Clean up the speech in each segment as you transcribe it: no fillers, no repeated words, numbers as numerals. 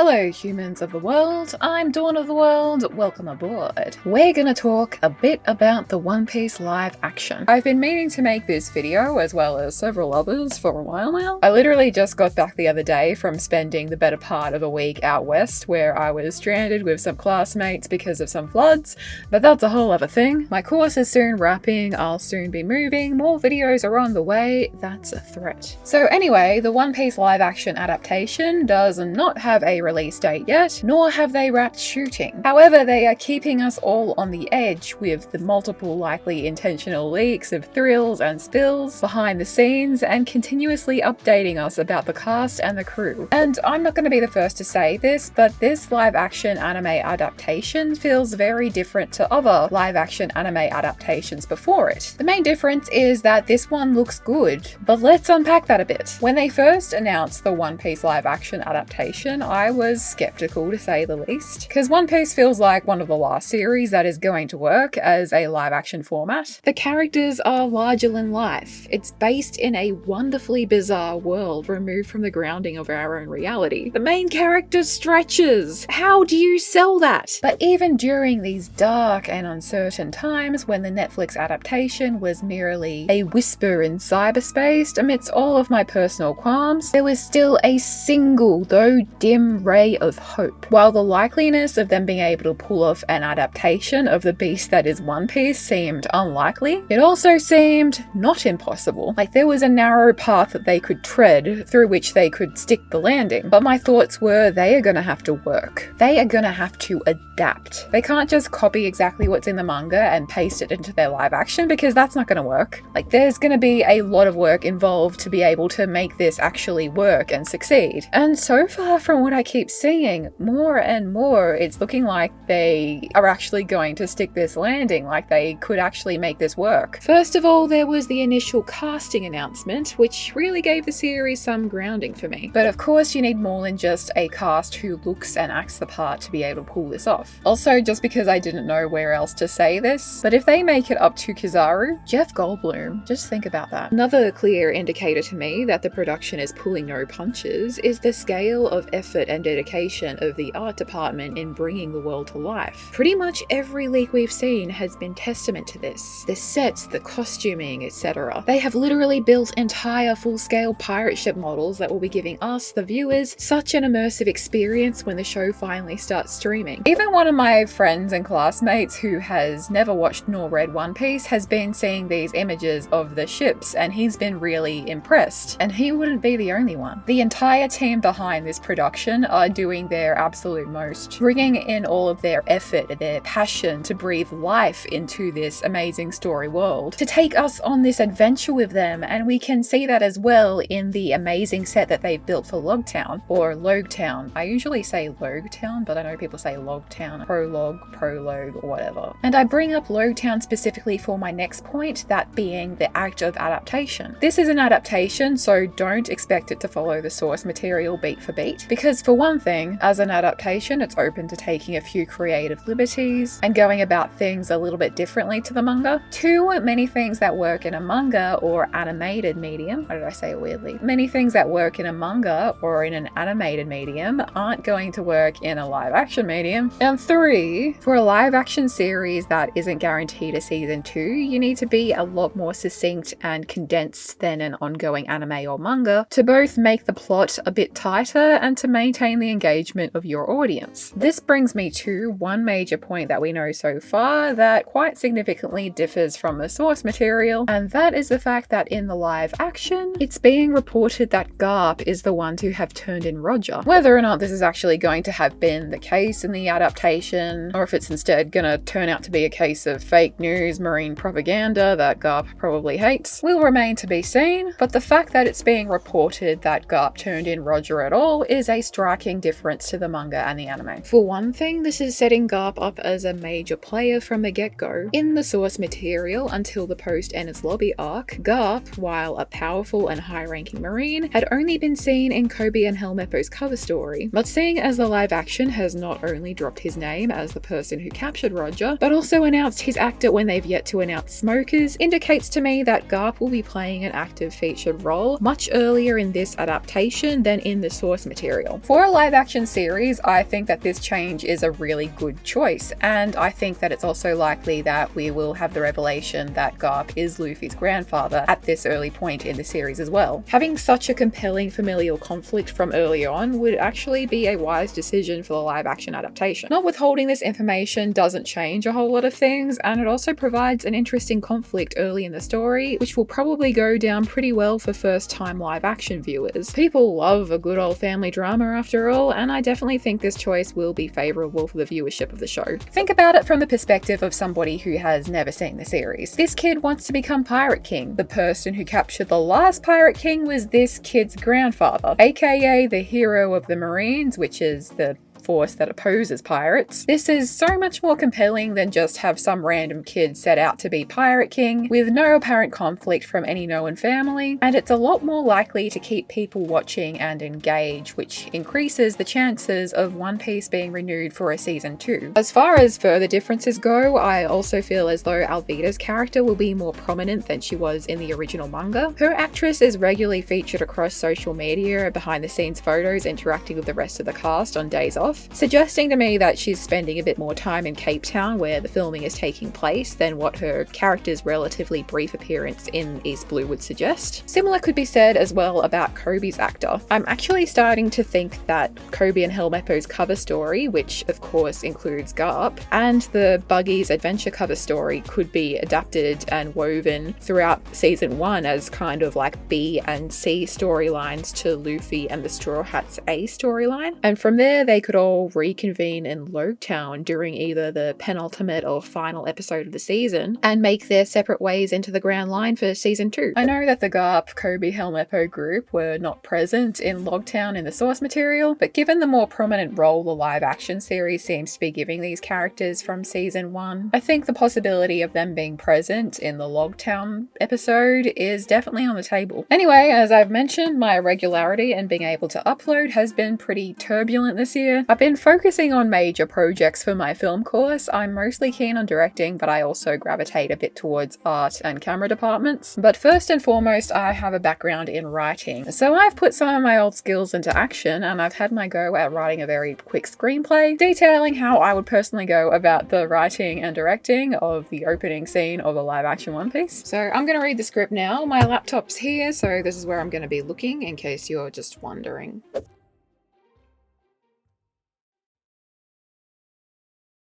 Hello humans of the world, I'm Dawn of the World, welcome aboard. We're gonna talk a bit about the One Piece live action. I've been meaning to make this video as well as several others for a while now. I literally just got back the other day from spending the better part of a week out west where I was stranded with some classmates because of some floods, but that's a whole other thing. My course is soon wrapping, I'll soon be moving, more videos are on the way, that's a threat. So anyway, the One Piece live action adaptation does not have a release date yet, nor have they wrapped shooting. However, they are keeping us all on the edge with the multiple likely intentional leaks of thrills and spills behind the scenes and continuously updating us about the cast and the crew. And I'm not going to be the first to say this, but this live action anime adaptation feels very different to other live action anime adaptations before it. The main difference is that this one looks good, but let's unpack that a bit. When they first announced the One Piece live action adaptation, I was skeptical to say the least, because One Piece feels like one of the last series that is going to work as a live action format. The characters are larger than life. It's based in a wonderfully bizarre world removed from the grounding of our own reality. The main character stretches. How do you sell that? But even during these dark and uncertain times when the Netflix adaptation was merely a whisper in cyberspace amidst all of my personal qualms, there was still a single, though dim, ray of hope. While the likeliness of them being able to pull off an adaptation of the beast that is One Piece seemed unlikely, it also seemed not impossible. Like there was a narrow path that they could tread through which they could stick the landing. But my thoughts were they are going to have to work. They are going to have to adapt. They can't just copy exactly what's in the manga and paste it into their live action because that's not going to work. Like there's going to be a lot of work involved to be able to make this actually work and succeed. And so far from what I keep seeing, more and more it's looking like they are actually going to stick this landing, like they could actually make this work. First of all, there was the initial casting announcement, which really gave the series some grounding for me. But of course you need more than just a cast who looks and acts the part to be able to pull this off. Also, just because I didn't know where else to say this, but if they make it up to Kizaru, Jeff Goldblum, just think about that. Another clear indicator to me that the production is pulling no punches is the scale of effort and dedication of the art department in bringing the world to life. Pretty much every leak we've seen has been testament to this. The sets, the costuming, etc. They have literally built entire full-scale pirate ship models that will be giving us, the viewers, such an immersive experience when the show finally starts streaming. Even one of my friends and classmates who has never watched nor read One Piece has been seeing these images of the ships and he's been really impressed. And he wouldn't be the only one. The entire team behind this production are doing their absolute most, bringing in all of their effort, their passion to breathe life into this amazing story world, to take us on this adventure with them, and we can see that as well in the amazing set that they've built for Logtown, or Logtown. I usually say Logtown, but I know people say Logtown, prologue, or whatever. And I bring up Logtown specifically for my next point, that being the act of adaptation. This is an adaptation, so don't expect it to follow the source material beat for beat, because for one thing, as an adaptation, it's open to taking a few creative liberties and going about things a little bit differently to the manga. Two, many things that work in a manga or animated medium, why did I say it weirdly? Many things that work in a manga or in an animated medium aren't going to work in a live action medium. And three, for a live action series that isn't guaranteed a season 2, you need to be a lot more succinct and condensed than an ongoing anime or manga to both make the plot a bit tighter and to maintain the engagement of your audience. This brings me to one major point that we know so far that quite significantly differs from the source material, and that is the fact that in the live action, it's being reported that Garp is the one to have turned in Roger. Whether or not this is actually going to have been the case in the adaptation, or if it's instead gonna turn out to be a case of fake news, marine propaganda that Garp probably hates, will remain to be seen, but the fact that it's being reported that Garp turned in Roger at all is a striking difference to the manga and the anime. For one thing, this is setting Garp up as a major player from the get-go. In the source material, until the post-Enies Lobby arc, Garp, while a powerful and high-ranking marine, had only been seen in Kobe and Helmeppo's cover story. But seeing as the live action has not only dropped his name as the person who captured Roger, but also announced his actor when they've yet to announce Smokers, indicates to me that Garp will be playing an active featured role much earlier in this adaptation than in the source material. For a a live action series, I think that this change is a really good choice, and I think that it's also likely that we will have the revelation that Garp is Luffy's grandfather at this early point in the series as well. Having such a compelling familial conflict from early on would actually be a wise decision for the live action adaptation. Not withholding this information doesn't change a whole lot of things, and it also provides an interesting conflict early in the story, which will probably go down pretty well for first-time live action viewers. People love a good old family drama after all, and I definitely think this choice will be favourable for the viewership of the show. Think about it from the perspective of somebody who has never seen the series. This kid wants to become Pirate King. The person who captured the last Pirate King was this kid's grandfather, aka the hero of the Marines, which is the force that opposes pirates. This is so much more compelling than just have some random kid set out to be Pirate King with no apparent conflict from any known family, and it's a lot more likely to keep people watching and engage, which increases the chances of One Piece being renewed for a season 2. As far as further differences go, I also feel as though Alvida's character will be more prominent than she was in the original manga. Her actress is regularly featured across social media, behind the scenes photos, interacting with the rest of the cast on days off, suggesting to me that she's spending a bit more time in Cape Town where the filming is taking place than what her character's relatively brief appearance in East Blue would suggest. Similar could be said as well about Kobe's actor. I'm actually starting to think that Kobe and Helmeppo's cover story, which of course includes Garp, and the Buggy's adventure cover story could be adapted and woven throughout season 1 as kind of like B and C storylines to Luffy and the Straw Hats A storyline, and from there they could all reconvene in Logtown during either the penultimate or final episode of the season and make their separate ways into the Grand Line for season 2. I know that the Garp, Kobe, Helmeppo group were not present in Logtown in the source material, but given the more prominent role the live action series seems to be giving these characters from season 1, I think the possibility of them being present in the Logtown episode is definitely on the table. Anyway, as I've mentioned, my regularity and being able to upload has been pretty turbulent this year. I've been focusing on major projects for my film course. I'm mostly keen on directing, but I also gravitate a bit towards art and camera departments. But first and foremost, I have a background in writing. So I've put some of my old skills into action, and I've had my go at writing a very quick screenplay, detailing how I would personally go about the writing and directing of the opening scene of a live action One Piece. So I'm going to read the script now. My laptop's here, so this is where I'm going to be looking in case you're just wondering.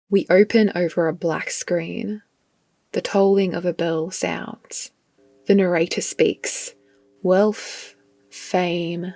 We open over a black screen. The tolling of a bell sounds. The narrator speaks. Wealth, fame,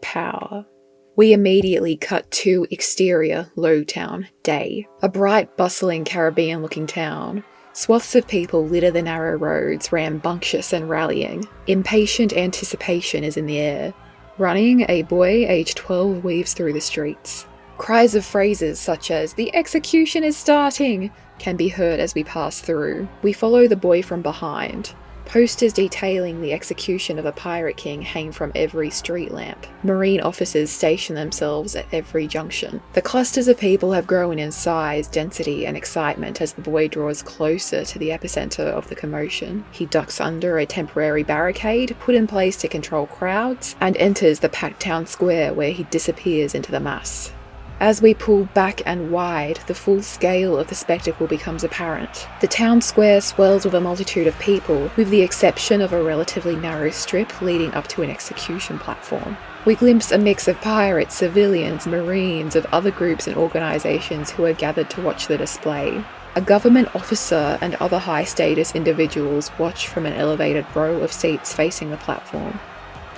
power. We immediately cut to exterior Logtown, day. A bright, bustling Caribbean-looking town. Swaths of people litter the narrow roads, rambunctious and rallying. Impatient anticipation is in the air. Running, a boy aged 12 weaves through the streets. Cries of phrases such as, "The execution is starting," can be heard as we pass through. We follow the boy from behind. Posters detailing the execution of a Pirate King hang from every street lamp. Marine officers station themselves at every junction. The clusters of people have grown in size, density, and excitement as the boy draws closer to the epicenter of the commotion. He ducks under a temporary barricade put in place to control crowds and enters the packed town square where he disappears into the mass. As we pull back and wide, the full scale of the spectacle becomes apparent. The town square swells with a multitude of people, with the exception of a relatively narrow strip leading up to an execution platform. We glimpse a mix of pirates, civilians, marines, of other groups and organisations who are gathered to watch the display. A government officer and other high-status individuals watch from an elevated row of seats facing the platform.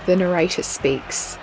The narrator speaks.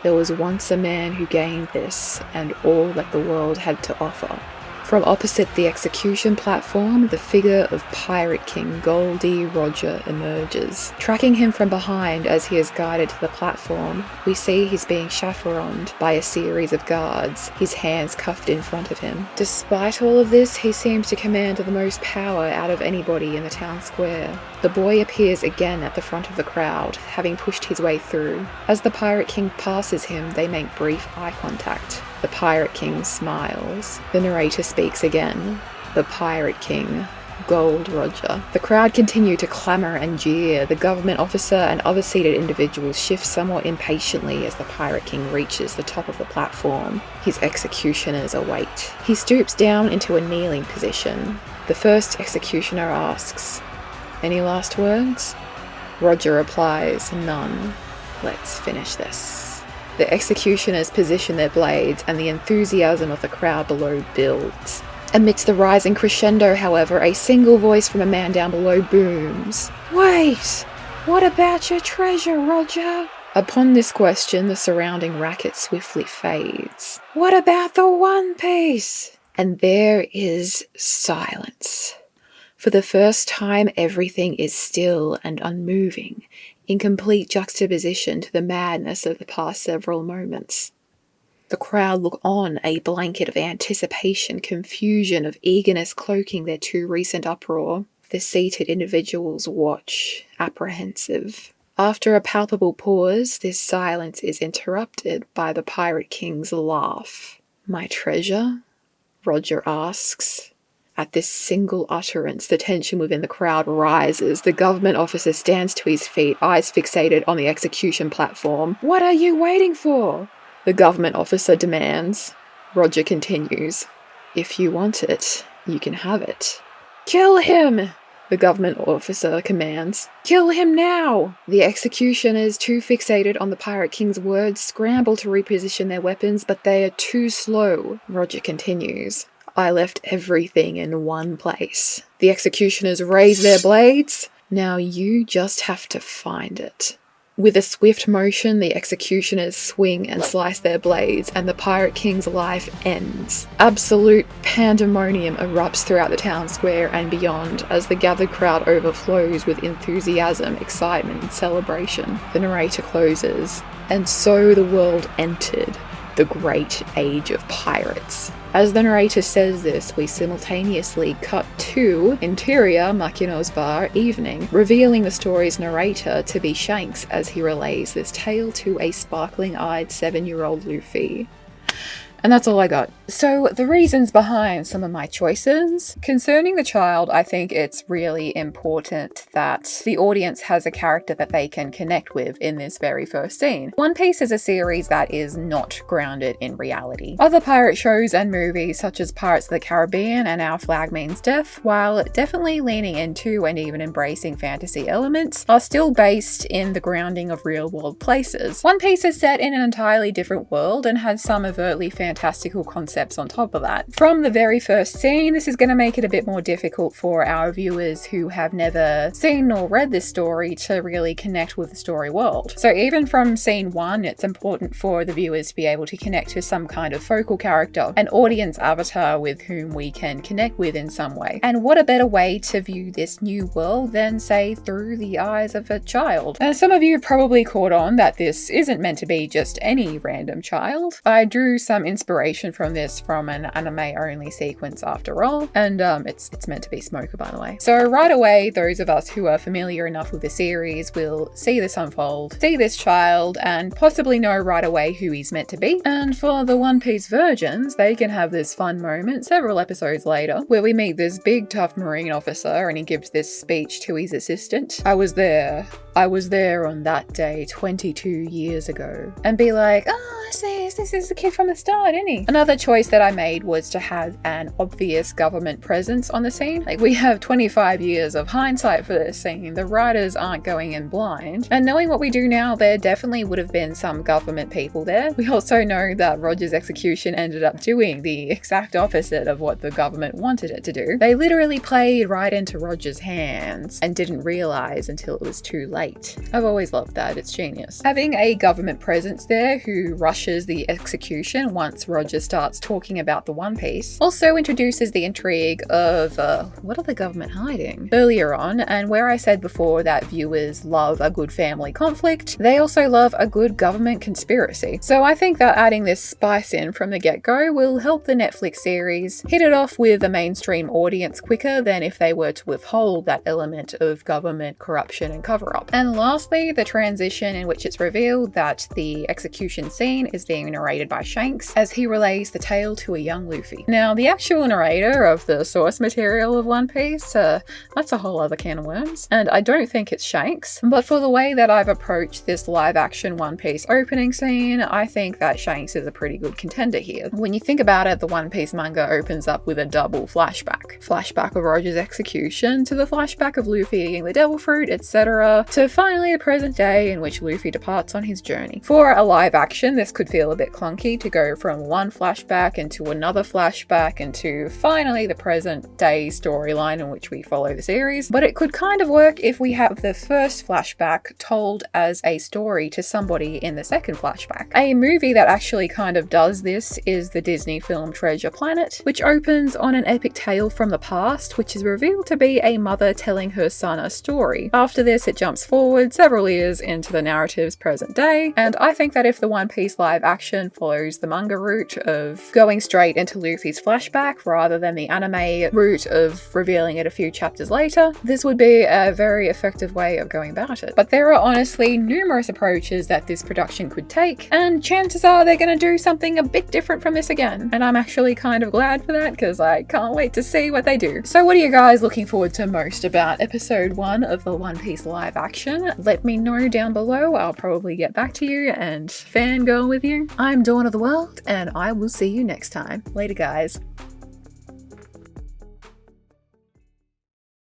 There was once a man who gained this, and all that the world had to offer. From opposite the execution platform, the figure of Pirate King Goldie Roger emerges. Tracking him from behind as he is guided to the platform, we see he's being chaperoned by a series of guards, his hands cuffed in front of him. Despite all of this, he seems to command the most power out of anybody in the town square. The boy appears again at the front of the crowd, having pushed his way through. As the Pirate King passes him, they make brief eye contact. The Pirate King smiles. The narrator speaks again. The Pirate King Gold, Roger. The crowd continue to clamour and jeer. The government officer and other seated individuals shift somewhat impatiently as the Pirate King reaches the top of the platform. His executioners await. He stoops down into a kneeling position. The first executioner asks, "Any last words?" Roger replies, "None. Let's finish this." The executioners position their blades, and the enthusiasm of the crowd below builds. Amidst the rising crescendo, however, a single voice from a man down below booms. "Wait! What about your treasure, Roger?" Upon this question, the surrounding racket swiftly fades. "What about the One Piece?" And there is silence. For the first time, everything is still and unmoving, in complete juxtaposition to the madness of the past several moments. The crowd look on, a blanket of anticipation, confusion, of eagerness cloaking their too recent uproar. The seated individuals watch, apprehensive. After a palpable pause, this silence is interrupted by the Pirate King's laugh. "My treasure?" Roger asks. At this single utterance, the tension within the crowd rises. The government officer stands to his feet, eyes fixated on the execution platform. "What are you waiting for?" the government officer demands. Roger continues, "If you want it, you can have it." "Kill him!" the government officer commands. "Kill him now!" The executioners, too fixated on the Pirate King's words, scramble to reposition their weapons, but they are too slow. Roger continues, "I left everything in one place." The executioners raise their blades. "Now you just have to find it." With a swift motion, the executioners swing and slice their blades, and the Pirate King's life ends. Absolute pandemonium erupts throughout the town square and beyond as the gathered crowd overflows with enthusiasm, excitement, and celebration. The narrator closes, "And so the world entered the great age of pirates." As the narrator says this, we simultaneously cut to interior Makino's bar evening, revealing the story's narrator to be Shanks as he relays this tale to a sparkling-eyed 7-year-old Luffy. And that's all I got. So the reasons behind some of my choices. Concerning the child, I think it's really important that the audience has a character that they can connect with in this very first scene. One Piece is a series that is not grounded in reality. Other pirate shows and movies such as Pirates of the Caribbean and Our Flag Means Death, while definitely leaning into and even embracing fantasy elements, are still based in the grounding of real-world places. One Piece is set in an entirely different world and has some overtly fantastical concepts on top of that. From the very first scene, this is going to make it a bit more difficult for our viewers who have never seen nor read this story to really connect with the story world. So even from scene 1, it's important for the viewers to be able to connect to some kind of focal character, an audience avatar with whom we can connect with in some way. And what a better way to view this new world than, say, through the eyes of a child. And some of you have probably caught on that this isn't meant to be just any random child. I drew some inspiration from this from an anime-only sequence after all, and it's meant to be Smoker, by the way. So right away, those of us who are familiar enough with the series will see this unfold, see this child, and possibly know right away who he's meant to be. And for the One Piece virgins, they can have this fun moment several episodes later, where we meet this big tough marine officer and he gives this speech to his assistant. I was there on that day 22 years ago. And be like, "Oh, this is the kid from the start, isn't he?" Another choice that I made was to have an obvious government presence on the scene. Like, we have 25 years of hindsight for this scene. The writers aren't going in blind. And knowing what we do now, there definitely would have been some government people there. We also know that Roger's execution ended up doing the exact opposite of what the government wanted it to do. They literally played right into Roger's hands and didn't realize until it was too late. I've always loved that. It's genius. Having a government presence there who rushes the execution once Roger starts talking about the One Piece also introduces the intrigue of what are the government hiding? Earlier on, and where I said before that viewers love a good family conflict, they also love a good government conspiracy. So I think that adding this spice in from the get-go will help the Netflix series hit it off with the mainstream audience quicker than if they were to withhold that element of government corruption and cover-up. And lastly, the transition in which it's revealed that the execution scene is being narrated by Shanks as he relays the tale to a young Luffy. Now, the actual narrator of the source material of One Piece, that's a whole other can of worms, and I don't think it's Shanks, but for the way that I've approached this live action One Piece opening scene, I think that Shanks is a pretty good contender here. When you think about it, the One Piece manga opens up with a double flashback. Flashback of Roger's execution, to the flashback of Luffy eating the devil fruit, etc., to finally the present day in which Luffy departs on his journey. For a live action, this could feel a bit clunky to go from one flashback into another flashback into finally the present day storyline in which we follow the series, but it could kind of work if we have the first flashback told as a story to somebody in the second flashback. A movie that actually kind of does this is the Disney film Treasure Planet, which opens on an epic tale from the past, which is revealed to be a mother telling her son a story. After this, it jumps forward several years into the narrative's present day, and I think that if the One Piece live action follows the manga route of going straight into Luffy's flashback rather than the anime route of revealing it a few chapters later, this would be a very effective way of going about it. But there are honestly numerous approaches that this production could take, and chances are they're going to do something a bit different from this again. And I'm actually kind of glad for that because I can't wait to see what they do. So what are you guys looking forward to most about episode 1 of the One Piece live action? Let me know down below. I'll probably get back to you and fangirl with you. I'm Dawn of the World, and I will see you next time. Later, guys.